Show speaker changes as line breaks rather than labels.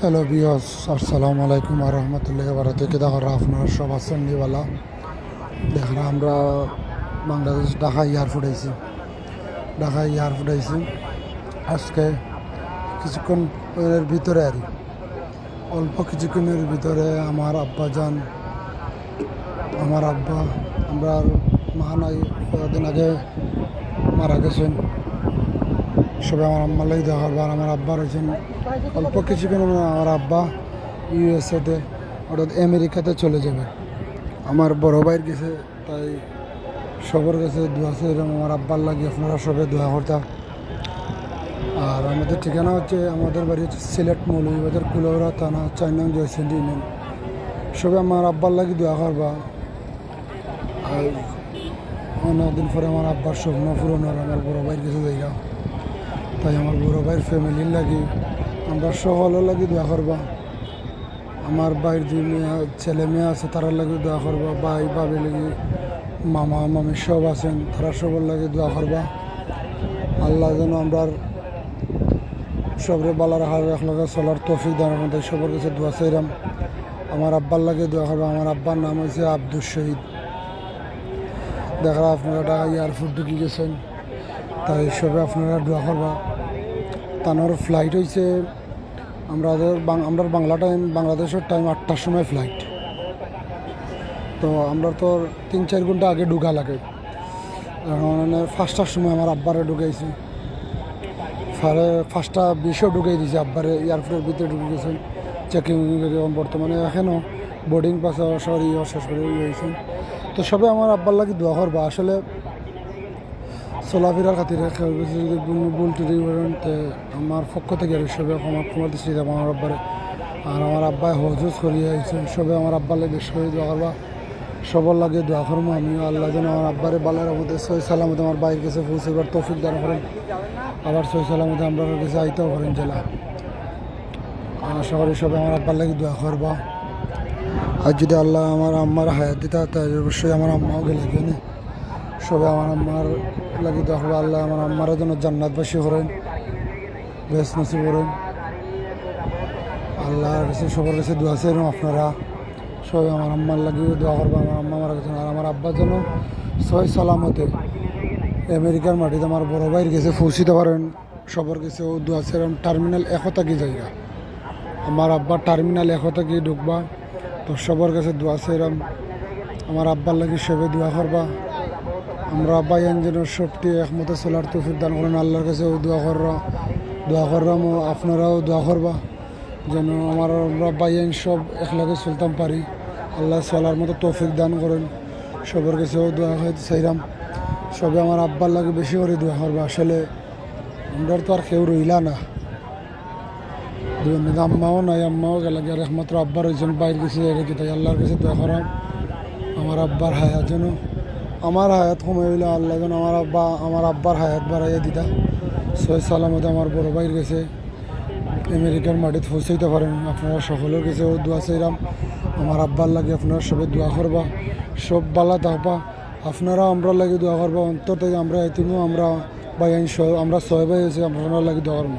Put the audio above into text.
Hello বিয়স, আসসালামু আলাইকুম আর রহমতুল্লাহ বারাকাতুহু। দেখো আপনারা সব আছেন নিওয়ালা। দেখেন আমরা বাংলাদেশ ঢাকা এয়ারপোর্ট আইছি। আজকে কিছুক্ষণ এর ভিতরে আর অল্প কিছুক্ষণের ভিতরে আমার আব্বা যান, আমার আব্বা, আমরা মা নাই, কয়েকদিন আগে মারা গেছেন। সবাই আমার আম্মার লাগে দেখা করবো। আর আমার আব্বা রয়েছেন অল্প কিছুক্ষণ, আমার আব্বা ইউএসএতে অর্থাৎ আমেরিকাতে চলে যাবে। আমার বড় ভাইয়ের গেছে, তাই সবার কাছে দোয়া চাইলাম আমার আব্বার লাগে আপনারা সবাই দোয়া করতাম। আর আমাদের ঠিকানা হচ্ছে, আমাদের বাড়ি হচ্ছে সিলেট মৌলভীবাজার কুলৌরা থানা 4 নং জয়সিন্ডি ইউনিয়ন। সবাই আমার আব্বার লাগে দোয়া করবা। আর অনেকদিন পরে আমার আব্বার স্বপ্ন পূরণ আর আমার বড় ভাইয়ের কাছে যাইরা, তাই আমার বড় ভাইয়ের ফ্যামিলির লাগি আমরা সকলের লাগি দোয়া করবা। আমার ভাইয়ের যে ছেলে মেয়ে আছে তারা লাগে দোয়া করবা। ভাই ভাবি লাগি, মামা মামি সব আছেন, তারা সবার লাগে দোয়া করবা। আল্লাহ যেন আমরা সবরে বালা রাখার একলগে চলার তৌফিক দান করেন, তাই সবার কাছে দোয়া চাইলাম। আমার আব্বার লাগে দোয়া করবা। আমার আব্বার নাম হয়েছে আব্দুল শহীদ। দেখা আপনারা ঢাকা এয়ারপোর্ট ঢুকে গেছেন, তাই সবে আপনারা দোয়া করবা। তানোর ফ্লাইট হয়েছে আমরা বাংলা টাইম, বাংলাদেশের টাইম 8টার সময় ফ্লাইট। তো আমরা তো 3-4 ঘন্টা আগে ঢুকা লাগে। মানে 5টার সময় আমার আব্বারে ঢুকাইছি, 5:20 ঢুকাই দিয়েছি আব্বারে। এয়ারপোর্টের ভিতরে ঢুকে গেছেন চেকিং। বর্তমানে এখনও বোর্ডিং পাস সরি শেষ করে হয়েছেন। তো সবে আমার আব্বার লাগে দোয়া করবা। আসলে চলাফেরার খাতিরে যদি ভুল টুটি করেন, আমার পক্ষ থেকে আর সবে ক্ষমার দৃষ্টি দেবো আমার আব্বারে। আর আমার আব্বাই হজ করিয়ে আইছেন, সবে আমার আব্বার লাগে বেশ করে দোয়া করবা। সবার লাগে দোয়া করবো। আমিও আল্লাহ যেন আমার আব্বারে বালার মধ্যে সহি সালামতে আমার বাইরের কাছে পৌঁছাবার তৌফিক দান করেন। আবার সহি সালামতে আমরা কাছে আইতেও করেন জেলা। আশা করি সবাই আমার আব্বার লাগে দোয়া করবা। আর যদি আল্লাহ আমার আম্মার হায়াত দিতে, তাই অবশ্যই আমার আম্মাও গেলে গেলে সবাই আমার আম্মার লাগে দোয়া করবা। আল্লাহ আমার আম্মারা যেন জান্নাতবাসী করেন, বেশ নসিব করেন। আল্লাহর কাছে সবার কাছে দোয়া চাইলাম। আপনারা সবাই আমার আম্মার লাগিয়ে দোয়া করবো। আমার আম্মা মারা গেছেন, আর আমার আব্বা যেন সহি সালামতে আমেরিকার মাটিতে আমার বড় ভাইয়ের কাছে পৌঁছিতে পারেন। সবার কাছে ও দোয়া চাইলাম। টার্মিনাল 1 থাকি যাইরা, আমার আব্বা টার্মিনাল 1 থাকি ঢুকবা। তো সবার কাছে দোয়া চাইলাম। আমার আব্বার লাগে সবে দোয়া করবা। আমরা আব্বাই যেন সবটি একমতে চলার তৌফিক দান করেন। আল্লাহর কাছে দোয়া করলাম। আপনারাও দোয়া করবা যেন আমরা বাইয়ান সব একলাগে চলতাম পারি। আল্লাহ চলার মতো তৌফিক দান করেন। সবার কাছেও দোয়া চাইলাম। সবে আমার আব্বার লাগে বেশি করে দোয়া করবা। আসলে আমরা তো আর কেউ রইলা না, আম্মাও নাই, আম্মাও গেলে আর একমাত্র আব্বার হয়েছেন বাইর গেছে রেখে। তাই আল্লাহর কাছে দোয়া করাম আমার আব্বার হায়াত যেন, আমার হায়াত কমে হইলে আল্লাহ যেন আমার আব্বার হায়াত বাড়াইয়া দিতা। সহি সালামতে আমার বড় ভাইয়ের গেছে আমেরিকার মাটিতে পৌঁছাইতে পারেন। আপনারা সকলের কাছেও দোয়া চাইলাম। আমার আব্বার লাগে আপনারা সবাই দোয়া করবা, সব বালা থাকবা। আপনারা আমরা লাগে দোয়া করবা। অন্তর থেকে আমরা এতিমও আমরা ভাই আমরা 6 ভাই হয়েছে, আপনারা লাগে দোয়া করবো।